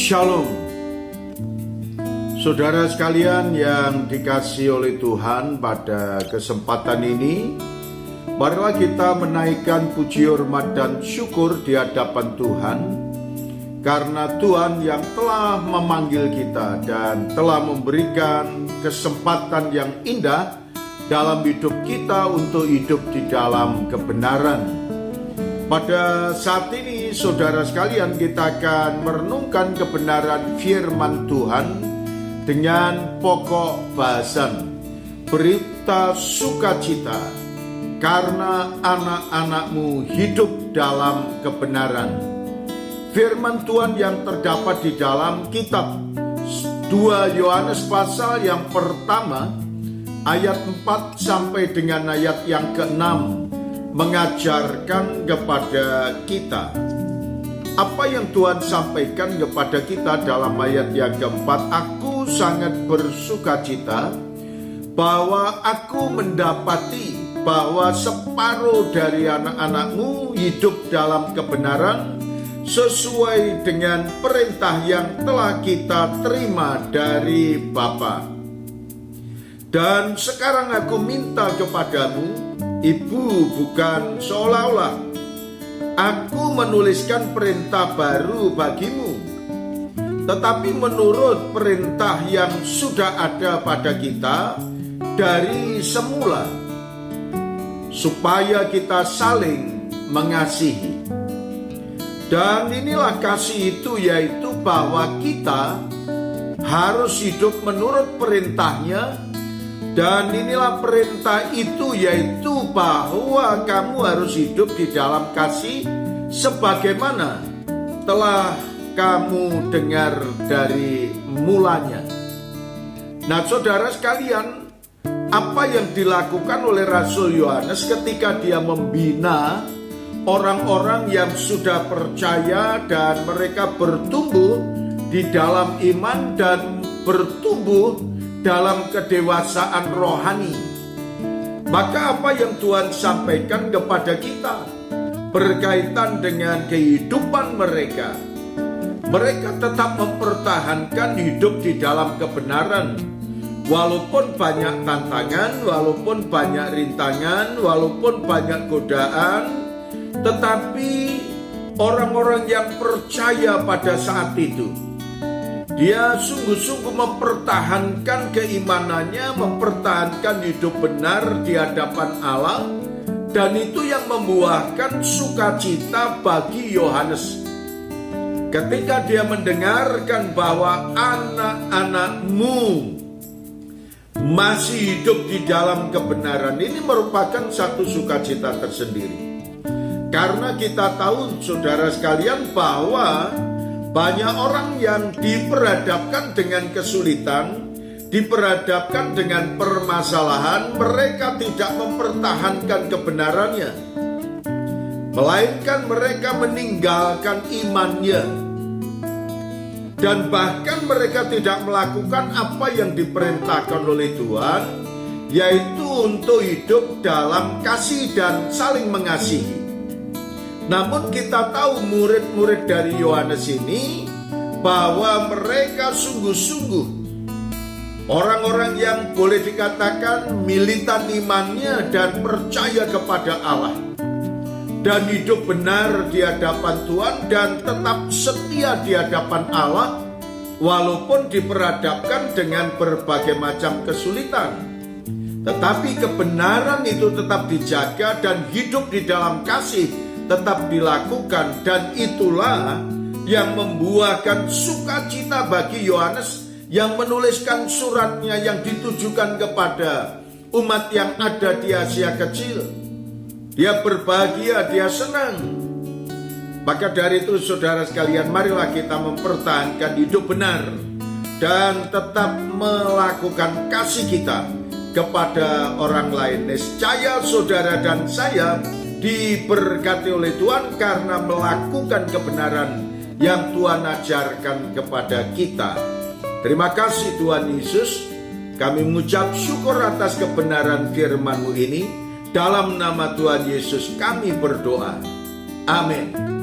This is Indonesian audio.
Shalom. Saudara sekalian yang dikasihi oleh Tuhan, pada kesempatan ini marilah kita menaikkan puji hormat dan syukur di hadapan Tuhan, karena Tuhan yang telah memanggil kita dan telah memberikan kesempatan yang indah dalam hidup kita untuk hidup di dalam kebenaran. Pada saat ini, saudara sekalian, kita akan merenungkan kebenaran firman Tuhan dengan pokok bahasan berita sukacita karena anak-anakmu hidup dalam kebenaran. Firman Tuhan yang terdapat di dalam kitab 2 Yohanes pasal yang pertama ayat 4 sampai dengan ayat yang ke-6 mengajarkan kepada kita apa yang Tuhan sampaikan kepada kita dalam ayat yang keempat. Aku sangat bersukacita bahwa aku mendapati bahwa separuh dari anak-anakmu hidup dalam kebenaran sesuai dengan perintah yang telah kita terima dari Bapa. Dan sekarang aku minta kepadamu, Ibu, bukan seolah-olah aku menuliskan perintah baru bagimu, tetapi menurut perintah yang sudah ada pada kita dari semula, supaya kita saling mengasihi. Dan inilah kasih itu, yaitu bahwa kita harus hidup menurut perintahnya. Dan inilah perintah itu, yaitu bahwa kamu harus hidup di dalam kasih sebagaimana telah kamu dengar dari mulanya. Nah, saudara sekalian, apa yang dilakukan oleh Rasul Yohanes ketika dia membina orang-orang yang sudah percaya dan mereka bertumbuh di dalam iman dan bertumbuh dalam kedewasaan rohani. Maka apa yang Tuhan sampaikan kepada kita berkaitan dengan kehidupan mereka, mereka tetap mempertahankan hidup di dalam kebenaran, walaupun banyak tantangan, walaupun banyak rintangan, walaupun banyak godaan. Tetapi orang-orang yang percaya pada saat itu, dia sungguh-sungguh mempertahankan keimanannya, mempertahankan hidup benar di hadapan Allah, dan itu yang membuahkan sukacita bagi Yohanes. Ketika dia mendengarkan bahwa anak-anakmu masih hidup di dalam kebenaran, ini merupakan satu sukacita tersendiri. Karena kita tahu, saudara sekalian, bahwa banyak orang yang diperhadapkan dengan kesulitan, diperhadapkan dengan permasalahan, mereka tidak mempertahankan kebenarannya, melainkan mereka meninggalkan imannya. Dan bahkan mereka tidak melakukan apa yang diperintahkan oleh Tuhan, yaitu untuk hidup dalam kasih dan saling mengasihi. Namun kita tahu murid-murid dari Yohanes ini bahwa mereka sungguh-sungguh orang-orang yang boleh dikatakan militan imannya dan percaya kepada Allah, dan hidup benar di hadapan Tuhan dan tetap setia di hadapan Allah walaupun diperhadapkan dengan berbagai macam kesulitan. Tetapi kebenaran itu tetap dijaga dan hidup di dalam kasih tetap dilakukan, dan itulah yang membuahkan sukacita bagi Yohanes yang menuliskan suratnya yang ditujukan kepada umat yang ada di Asia Kecil. Dia berbahagia, dia senang. Maka dari itu, saudara sekalian, marilah kita mempertahankan hidup benar dan tetap melakukan kasih kita kepada orang lain. Niscaya saudara dan saya diberkati oleh Tuhan karena melakukan kebenaran yang Tuhan ajarkan kepada kita. Terima kasih Tuhan Yesus. Kami mengucap syukur atas kebenaran firman-Mu ini. Dalam nama Tuhan Yesus kami berdoa. Amin.